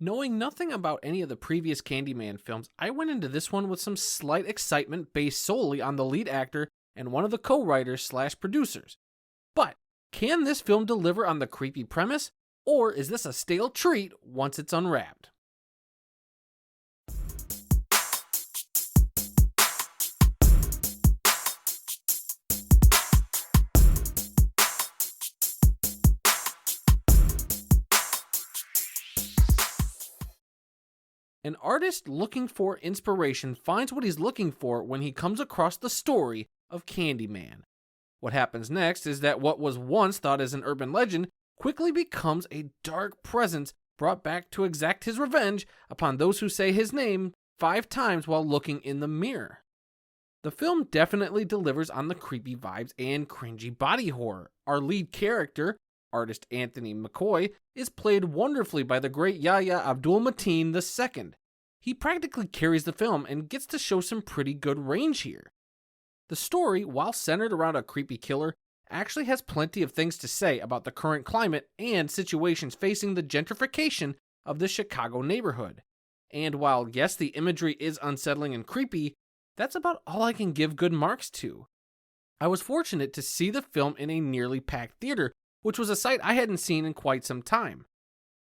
Knowing nothing about any of the previous Candyman films, I went into this one with some slight excitement based solely on the lead actor and one of the co-writers/producers. But can this film deliver on the creepy premise, or is this a stale treat once it's unwrapped? An artist looking for inspiration finds what he's looking for when he comes across the story of Candyman. What happens next is that what was once thought as an urban legend quickly becomes a dark presence brought back to exact his revenge upon those who say his name 5 times while looking in the mirror. The film definitely delivers on the creepy vibes and cringy body horror. Our lead character, artist Anthony McCoy, is played wonderfully by the great Yahya Abdul-Mateen II. He practically carries the film and gets to show some pretty good range here. The story, while centered around a creepy killer, actually has plenty of things to say about the current climate and situations facing the gentrification of the Chicago neighborhood. And while, yes, the imagery is unsettling and creepy, that's about all I can give good marks to. I was fortunate to see the film in a nearly packed theater, which was a sight I hadn't seen in quite some time.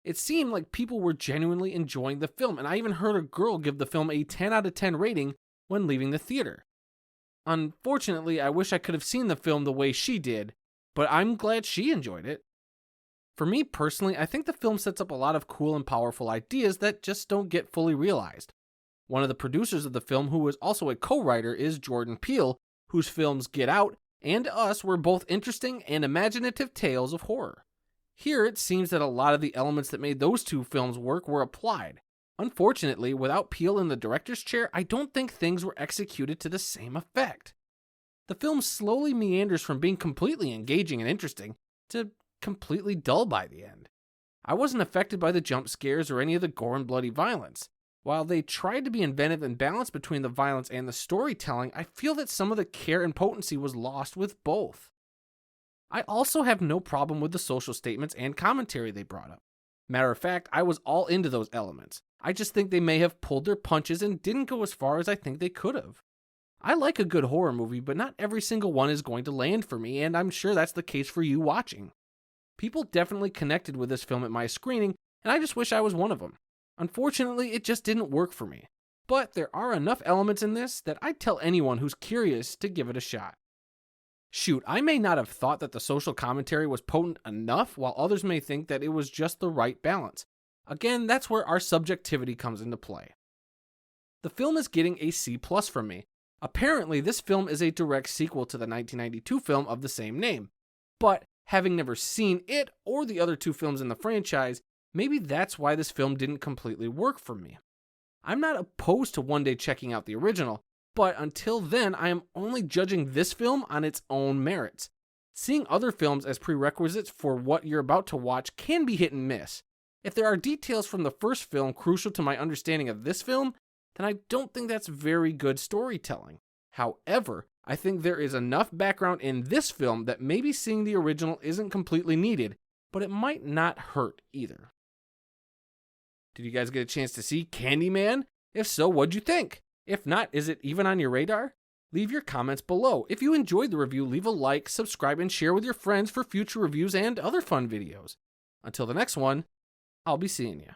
It seemed like people were genuinely enjoying the film, and I even heard a girl give the film a 10 out of 10 rating when leaving the theater. Unfortunately, I wish I could have seen the film the way she did, but I'm glad she enjoyed it. For me personally, I think the film sets up a lot of cool and powerful ideas that just don't get fully realized. One of the producers of the film, who was also a co-writer, is Jordan Peele, whose films Get Out and Us were both interesting and imaginative tales of horror. Here, it seems that a lot of the elements that made those two films work were applied. Unfortunately, without Peele in the director's chair, I don't think things were executed to the same effect. The film slowly meanders from being completely engaging and interesting to completely dull by the end. I wasn't affected by the jump scares or any of the gore and bloody violence. While they tried to be inventive and balanced between the violence and the storytelling, I feel that some of the care and potency was lost with both. I also have no problem with the social statements and commentary they brought up. Matter of fact, I was all into those elements. I just think they may have pulled their punches and didn't go as far as I think they could have. I like a good horror movie, but not every single one is going to land for me, and I'm sure that's the case for you watching. People definitely connected with this film at my screening, and I just wish I was one of them. Unfortunately, it just didn't work for me. But there are enough elements in this that I'd tell anyone who's curious to give it a shot. Shoot, I may not have thought that the social commentary was potent enough, while others may think that it was just the right balance. Again, that's where our subjectivity comes into play. The film is getting a C+ from me. Apparently, this film is a direct sequel to the 1992 film of the same name. But having never seen it or the other 2 films in the franchise, maybe that's why this film didn't completely work for me. I'm not opposed to one day checking out the original, but until then, I am only judging this film on its own merits. Seeing other films as prerequisites for what you're about to watch can be hit and miss. If there are details from the first film crucial to my understanding of this film, then I don't think that's very good storytelling. However, I think there is enough background in this film that maybe seeing the original isn't completely needed, but it might not hurt either. Did you guys get a chance to see Candyman? If so, what'd you think? If not, is it even on your radar? Leave your comments below. If you enjoyed the review, leave a like, subscribe, and share with your friends for future reviews and other fun videos. Until the next one, I'll be seeing you.